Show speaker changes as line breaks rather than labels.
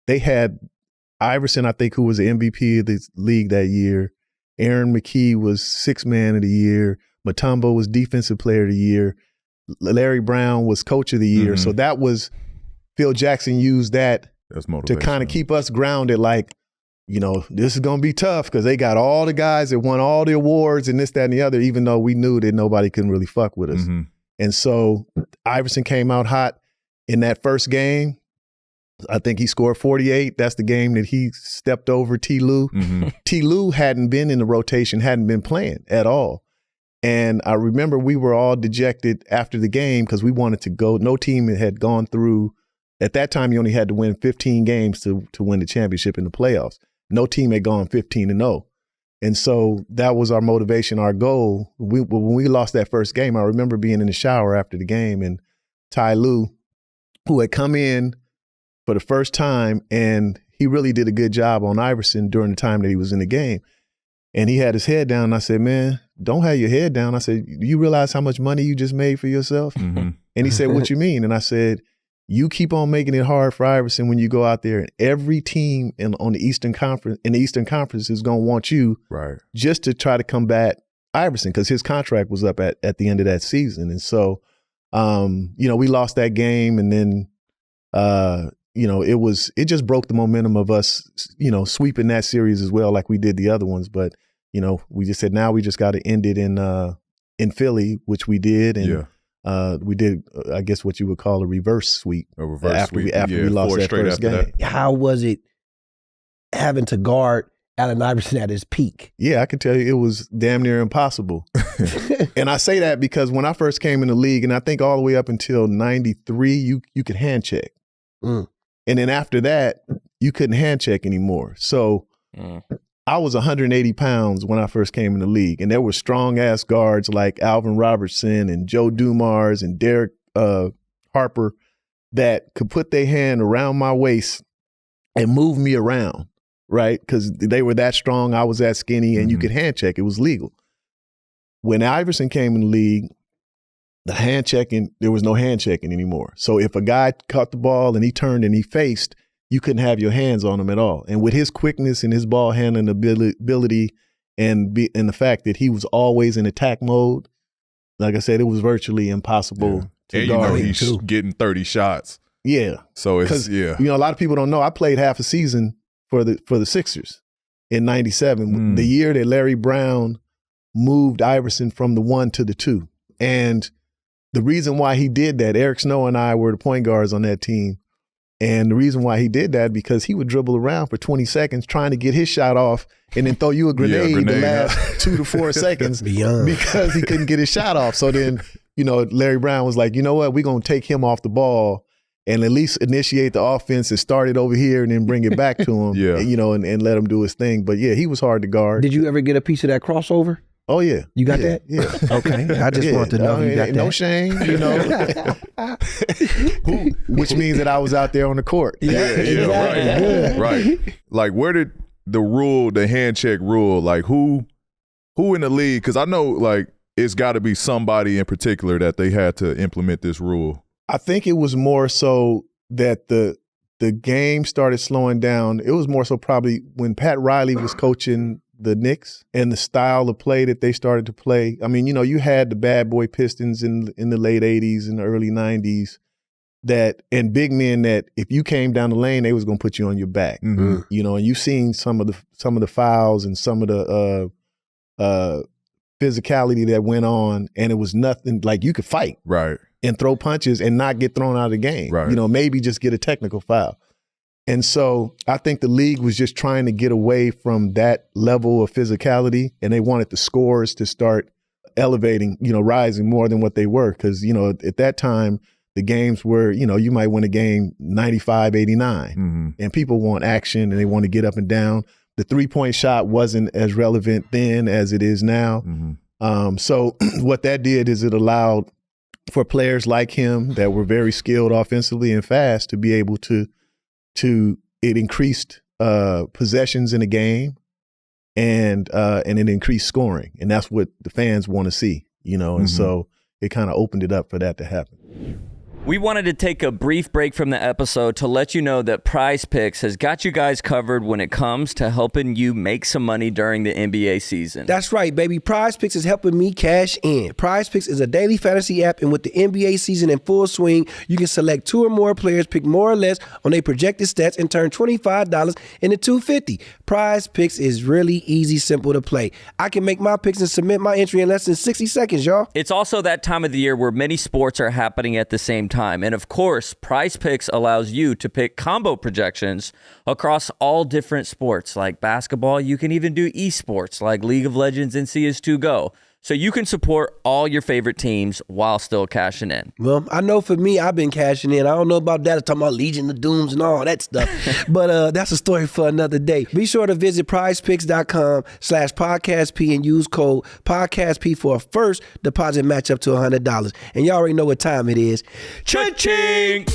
they had Iverson, I think, who was the MVP of the league that year. Aaron McKee was sixth man of the year. Mutombo was defensive player of the year. Larry Brown was coach of the year. So that was, Phil Jackson used that to kind of keep us grounded, like, you know, this is going to be tough because they got all the guys that won all the awards and this, that, and the other, even though we knew that nobody couldn't really fuck with us. And so Iverson came out hot in that first game. I think he scored 48. That's the game that he stepped over Ty Lue. Ty Lue hadn't been in the rotation, hadn't been playing at all. And I remember we were all dejected after the game because we wanted to go. No team had gone through. At that time, you only had to win 15 games to win the championship in the playoffs. No team had gone 15-0. And so that was our motivation, our goal. When we lost that first game, I remember being in the shower after the game, and Ty Lue, who had come in for the first time, and he really did a good job on Iverson during the time that he was in the game. And he had his head down, and I said, man, don't have your head down. I said, do you realize how much money you just made for yourself? And he said, what you mean? And I said, you keep on making it hard for Iverson when you go out there, and every team on the Eastern Conference is going to want you just to try to combat Iverson because his contract was up at the end of that season. And so, you know, we lost that game, and then, you know, it just broke the momentum of us, you know, sweeping that series as well, like we did the other ones. But, you know, we just said, now we just got to end it in Philly, which we did. And we did, I guess, what you would call a reverse sweep. After we lost that first game.
How was it having to guard Allen Iverson at his peak?
Yeah, I can tell you it was damn near impossible. And I say that because when I first came in the league, and I think all the way up until 93, you could hand check. And then after that, you couldn't hand check anymore. So I was 180 pounds when I first came in the league, and there were strong-ass guards like Alvin Robertson and Joe Dumars and Derek Harper that could put their hand around my waist and move me around, right? Because they were that strong, I was that skinny, and you could hand check. It was legal. When Iverson came in the league, the hand checking, there was no hand checking anymore. So if a guy caught the ball and he turned and he faced, you couldn't have your hands on him at all. And with his quickness and his ball handling ability and the fact that he was always in attack mode, like I said, it was virtually impossible to guard.
And he's getting 30 shots.
Yeah.
So it's,
you know, a lot of people don't know, I played half a season for the Sixers in 97, the year that Larry Brown moved Iverson from the 1 to the 2. And the reason why he did that, Eric Snow and I were the point guards on that team. And the reason why he did that, because he would dribble around for 20 seconds trying to get his shot off and then throw you a grenade the last 2 to 4 seconds because he couldn't get his shot off. So then, you know, Larry Brown was like, you know what, we're going to take him off the ball and at least initiate the offense and start it over here and then bring it back to him, and, you know, and let him do his thing. But yeah, he was hard to guard.
Did you ever get a piece of that crossover?
Oh, yeah.
You got that?
Yeah.
Okay. I just want to know if you got that.
No shame, you know. Which means that I was out there on the court.
Right. Like, where did the hand check rule, like who in the league, because I know, like, it's got to be somebody in particular that they had to implement this rule.
I think it was more so that the game started slowing down. It was more so probably when Pat Riley was coaching the Knicks and the style of play that they started to play. I mean, you know, you had the bad boy Pistons in the late 80s and the early 90s and big men that if you came down the lane, they was going to put you on your back. You know, and you've seen some of the fouls and some of the physicality that went on, and it was nothing, like you could fight and throw punches and not get thrown out of the game. You know, maybe just get a technical foul. And so I think the league was just trying to get away from that level of physicality, and they wanted the scores to start elevating, you know, rising more than what they were. Because, you know, at that time, the games were, you know, you might win a game 95-89, and people want action and they want to get up and down. The three-point shot wasn't as relevant then as it is now. So what that did is it allowed for players like him that were very skilled offensively and fast to be able to it increased possessions in the game, and it increased scoring, and that's what the fans want to see, you know. And so it kind of opened it up for that to happen.
We wanted to take a brief break from the episode to let you know that PrizePicks has got you guys covered when it comes to helping you make some money during the NBA season.
That's right, baby. PrizePicks is helping me cash in. PrizePicks is a daily fantasy app, and with the NBA season in full swing, you can select 2 or more players, pick more or less on their projected stats, and turn $25 into $250. PrizePicks is really easy, simple to play. I can make my picks and submit my entry in less than 60 seconds, y'all.
It's also that time of the year where many sports are happening at the same time. And of course, PrizePicks allows you to pick combo projections across all different sports. Like basketball, you can even do esports like League of Legends and CS2 Go. So you can support all your favorite teams while still cashing in.
Well, I know for me, I've been cashing in. I don't know about that. I'm talking about Legion of Dooms and all that stuff. But that's a story for another day. Be sure to visit prizepicks.com/podcastp and use code podcastp for a first deposit match up to $100. And y'all already know what time it is.
Cha-ching!